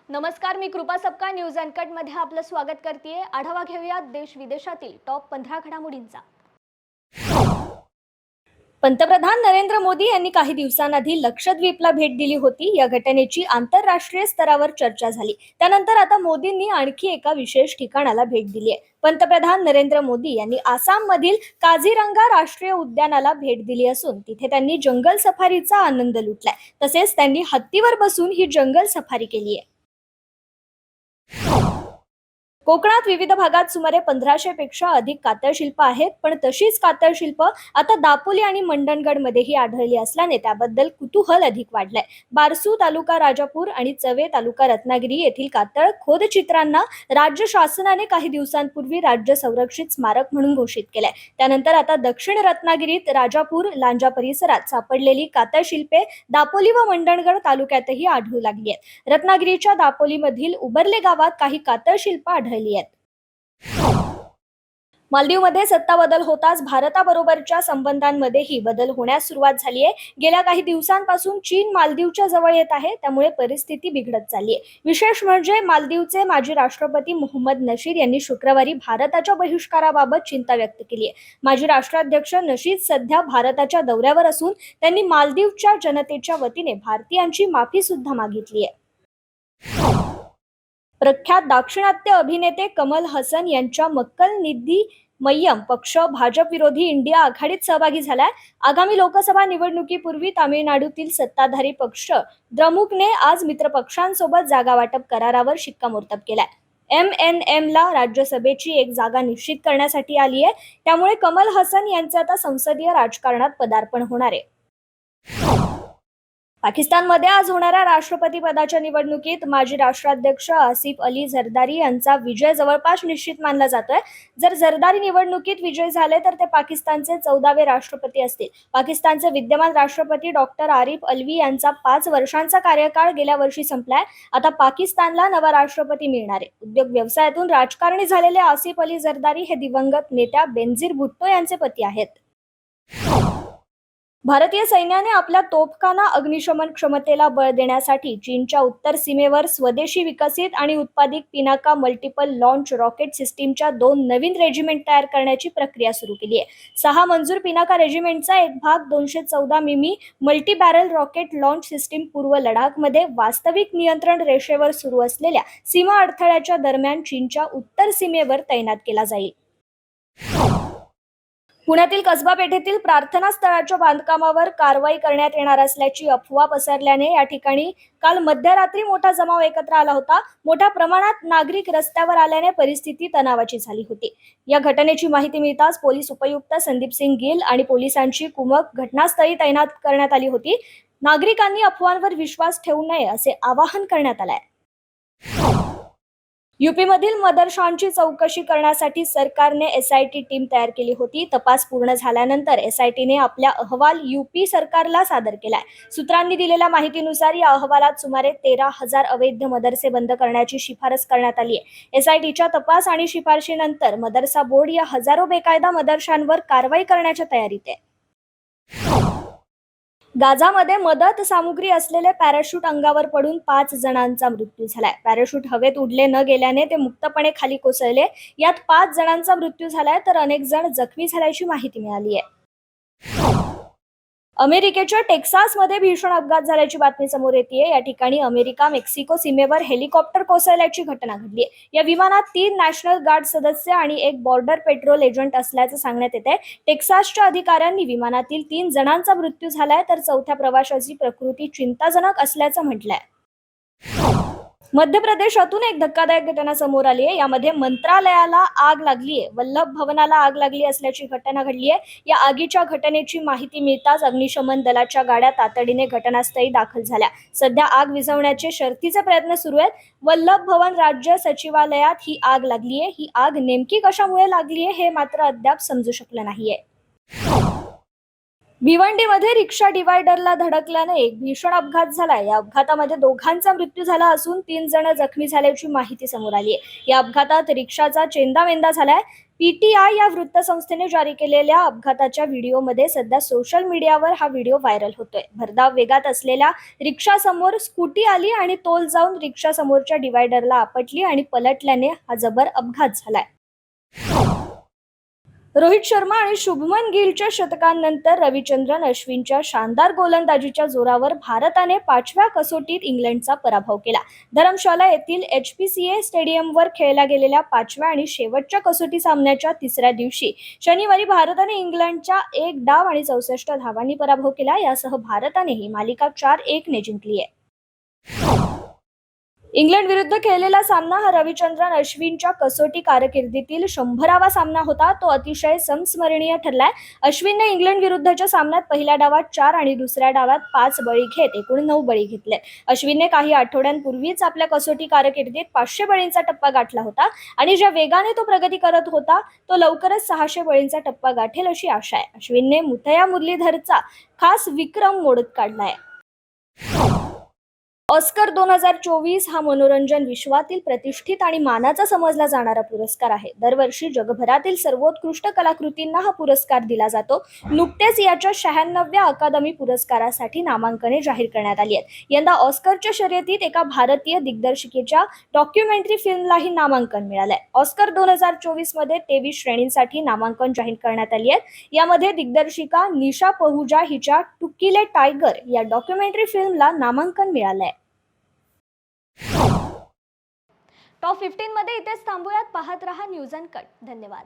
नमस्कार, मी कृपा सबका न्यूज अनकट मध्ये आपलं स्वागत करते। आढावा घेऊया देश विदेशातील टॉप 15 घडामोडींचा। पंतप्रधान नरेंद्र मोदी यांनी काही दिवसांआधी लक्षद्वीपला भेट दिली होती। या घटनेची आंतरराष्ट्रीय स्तरावर चर्चा झाली। त्यानंतर आता मोदींनी आणखी एका विशेष ठिकाणाला भेट दिली आहे। पंतप्रधान नरेंद्र मोदी यांनी आसाम मधील काझीरंगा राष्ट्रीय उद्यानाला भेट दिली असून तिथे त्यांनी जंगल सफारीचा आनंद लुटलाय। तसेच त्यांनी हत्तीवर बसून ही जंगल सफारी केली आहे। कोकणात विविध भागात सुमारे 1500 पेक्षा अधिक कातळशिल्प आहेत, पण तशीच कातळशिल्प आता दापोली आणि मंडणगड मध्येही आढळली असल्याने त्याबद्दल कुतूहल अधिक वाढलंय। बारसू तालुका राजापूर आणि चवे तालुका रत्नागिरी येथील कातळ खोदचित्रांना राज्य शासनाने काही दिवसांपूर्वी राज्य संरक्षित स्मारक म्हणून घोषित केलंय। त्यानंतर आता दक्षिण रत्नागिरीत राजापूर लांजा परिसरात सापडलेली कातळशिल्पे दापोली व मंडणगड तालुक्यातही आढळू लागली आहेत। रत्नागिरीच्या दापोलीमधील उबरले गावात काही कातळशिल्प आढळली आहेत। मालदीवमध्ये सत्ता बदल होताच भारताबरोबरच्या संबंधांमध्येही बदल होण्यास सुरुवात झाली आहे। गेल्या काही दिवसांपासून चीन मालदीवच्या जवळ येत आहे, त्यामुळे परिस्थिती बिघडत चालली आहे। विशेष म्हणजे मालदीवचे माजी राष्ट्रपती मोहम्मद नशीद यांनी शुक्रवारी भारताच्या बहिष्काराबाबत चिंता व्यक्त केली आहे। माजी राष्ट्राध्यक्ष नशीद सध्या भारताच्या दौऱ्यावर असून त्यांनी मालदीवच्या जनतेच्या वतीने भारतीयांची माफी सुद्धा मागितली आहे। प्रख्यात दाक्षिणात्य अभिनेते कमल हसन यांच्या मक्कल निधी मय्यम पक्ष भाजप विरोधी इंडिया आघाडीत सहभागी झालाय। आगामी लोकसभा निवडणुकीपूर्वी तामिळनाडूतील सत्ताधारी पक्ष द्रमुकने आज मित्रपक्षांसोबत जागा वाटप करारावर शिक्कामोर्तब केलाय। MNM ला राज्यसभेची एक जागा निश्चित करण्यासाठी आली आहे, त्यामुळे कमल हसन यांचे आता संसदीय राजकारणात पदार्पण होणार आहे। पाकिस्तानमध्ये आज होणाऱ्या राष्ट्रपती पदाच्या निवडणुकीत माजी राष्ट्राध्यक्ष आसिफ अली झरदारी यांचा विजय जवळपास निश्चित मानला जातोय। जर झरदारी निवडणुकीत विजयी झाले तर ते पाकिस्तानचे 14वे राष्ट्रपती असतील। पाकिस्तानचे विद्यमान राष्ट्रपती डॉक्टर आरिफ अलवी यांचा 5 वर्षांचा कार्यकाळ गेल्या वर्षी संपलाय। आता पाकिस्तानला नवा राष्ट्रपती मिळणार आहे। उद्योग व्यवसायातून राजकारणी झालेले आसिफ अली झरदारी हे दिवंगत नेत्या बेनझीर भुट्टो यांचे पती आहेत। भारतीय सैन्याने आपल्या तोफखाना अग्निशमन क्षमतेला बळ देण्यासाठी चीनच्या उत्तर सीमेवर स्वदेशी विकसित आणि उत्पादित पिनाका मल्टिपल लॉन्च रॉकेट सिस्टीमच्या 2 नवीन रेजिमेंट तयार करण्याची प्रक्रिया सुरू केली आहे। 6 मंजूर पिनाका रेजिमेंटचा एक भाग 214 मिमी multi barrel rocket launch system पूर्व लडाखमध्ये वास्तविक नियंत्रण रेषेवर सुरू असलेल्या सीमा अडथळ्याच्या दरम्यान चीनच्या उत्तर सीमेवर तैनात केला जाईल। पुण्यातील कसबा पेठेतील प्रार्थना स्थळाच्या बांधकामावर कारवाई करण्यात येणार असल्याची अफवा पसरल्याने या ठिकाणी काल मध्यरात्री मोठा जमाव एकत्र आला होता। मोठ्या प्रमाणात नागरिक रस्त्यावर आल्याने परिस्थिती तणावाची झाली होती। या घटनेची माहिती मिळताच पोलीस उपायुक्त संदीप सिंग गिल आणि पोलिसांची कुमक घटनास्थळी तैनात करण्यात आली होती। नागरिकांनी अफवांवर विश्वास ठेवू नये असे आवाहन करण्यात आले आहे। यूपीमधील मदरशांची चौकशी करण्यासाठी सरकारने SIT टीम तयार केली होती। तपास पूर्ण झाल्यानंतर SITने आपला अहवाल यूपी सरकारला सादर केलाय। सूत्रांनी दिलेल्या माहितीनुसार या अहवालात सुमारे 13,000 अवैध मदरसे बंद करण्याची शिफारस करण्यात आली आहे। SITच्या तपास आणि शिफारशीनंतर मदरसा बोर्ड या हजारो बेकायदा मदरशांवर कारवाई करण्याच्या तयारीत आहे। गाझामध्ये मदत सामुग्री असलेले पॅराशूट अंगावर पडून 5 जणांचा मृत्यू झालाय। पॅराशूट हवेत उडले न गेल्याने ते मुक्तपणे खाली कोसळले। यात 5 जणांचा मृत्यू झालाय तर अनेक जण जखमी झाल्याची माहिती मिळाली आहे। अमेरिकेच्या टेक्सासमध्ये भीषण अपघात झाल्याची बातमी समोर येते। या ठिकाणी अमेरिका मेक्सिको सीमेवर हेलिकॉप्टर कोसळल्याची घटना घडली आहे। या विमानात 3 नॅशनल गार्ड सदस्य आणि एक बॉर्डर पेट्रोल एजंट असल्याचं सांगण्यात येत आहे। टेक्सासच्या अधिकाऱ्यांनी विमानातील 3 जणांचा मृत्यू झालाय तर 4थ्या प्रवाशाची प्रकृती चिंताजनक असल्याचं म्हटलंय। मध्य प्रदेशातून एक धक्कादायक घटना समोर आली आहे। यामध्ये मंत्रालयाला आग लागली आहे, वल्लभ भवनाला आग लागली असल्याची घटना घडली आहे। या आगीच्या घटनेची माहिती मिळताच अग्निशमन दलाच्या गाड्या तातडीने घटनास्थळी दाखल झाल्या। सध्या आग विझवण्याचे शर्थीचे प्रयत्न सुरू आहेत। वल्लभ भवन राज्य सचिवालयात ही आग लागली आहे। ही आग नेमकी कशामुळे लागली आहे हे मात्र अद्याप समजू शकलं नाहीये। भिवंडीमध्ये रिक्षा डिवायडरला धडकल्याने एक भीषण अपघात झालाय. या अपघातामध्ये दोघांचा मृत्यू झाला असून 3 जण जखमी झाल्याची माहिती समोर आली आहे. या अपघातात रिक्षाचा चेंदामेंदा झालाय. पीटीआय या वृत्तसंस्थेने जारी केलेल्या अपघाताच्या व्हिडिओमध्ये सध्या सोशल मीडियावर हा व्हिडिओ व्हायरल होतोय. भरधाव वेगात असलेल्या रिक्षासमोर स्कूटी आली आणि तोल जाऊन रिक्षा समोरच्या डिवायडरला आपटली आणि पलटल्याने हा जबर अपघात झालाय. रोहित शर्मा आणि शुभमन गिलच्या शतकांनंतर रविचंद्रन अश्विनच्या शानदार गोलंदाजीच्या जोरावर भारताने 5व्या कसोटीत इंग्लंडचा पराभव केला. धरमशाला येथील HPCA स्टेडियमवर खेळल्या गेलेल्या 5व्या आणि शेवटच्या कसोटी सामन्याच्या तिसऱ्या दिवशी शनिवारी भारताने इंग्लंडच्या 1 डाव आणि 64 धावांनी पराभव केला. यासह भारताने ही मालिका 4-1 ने जिंकली आहे. इंग्लंड विरुद्ध खेळलेला सामना हा रविचंद्रन अश्विनच्या कसोटी कारकिर्दीतील 100वा सामना होता. तो अतिशय संस्मरणीय ठरलाय. अश्विनने इंग्लंड विरुद्धच्या सामन्यात पहिल्या डावात 4 आणि दुसऱ्या डावात 5 बळी घेत एकूण 9 बळी घेतले. अश्विनने काही आठवड्यांपूर्वीच आपल्या कसोटी कारकिर्दीत 500 बळींचा टप्पा गाठला होता आणि ज्या वेगाने तो प्रगती करत होता तो लवकरच 600 बळींचा टप्पा गाठेल अशी आशा आहे. अश्विनने मुथय्या मुरलीधरचा खास विक्रम मोडत काढलाय. ऑस्कर 2024 हा मनोरंजन विश्वातील प्रतिष्ठित आणि मानाचा समजला जाणारा पुरस्कार आहे. दरवर्षी जगभरातील सर्वोत्कृष्ट कलाकृतींना हा पुरस्कार दिला जातो. नुकतेच याच्या 96व्या अकादमी पुरस्कारासाठी नामांकने जाहीर करण्यात आली आहेत. यंदा ऑस्करच्या शर्यतीत एका भारतीय दिग्दर्शिकेच्या डॉक्युमेंटरी फिल्मलाही नामांकन मिळालंय. ऑस्कर 2024 मध्ये 23 श्रेणींसाठी नामांकन जाहीर करण्यात आली आहेत. यामध्ये दिग्दर्शिका निशा पहुजा हिच्या टू किल अ टायगर या डॉक्युमेंटरी फिल्मला नामांकन मिळालंय. टॉप 15 मध्ये इथेच थांबूयात. पाहत रहा न्यूज अँड कट. धन्यवाद.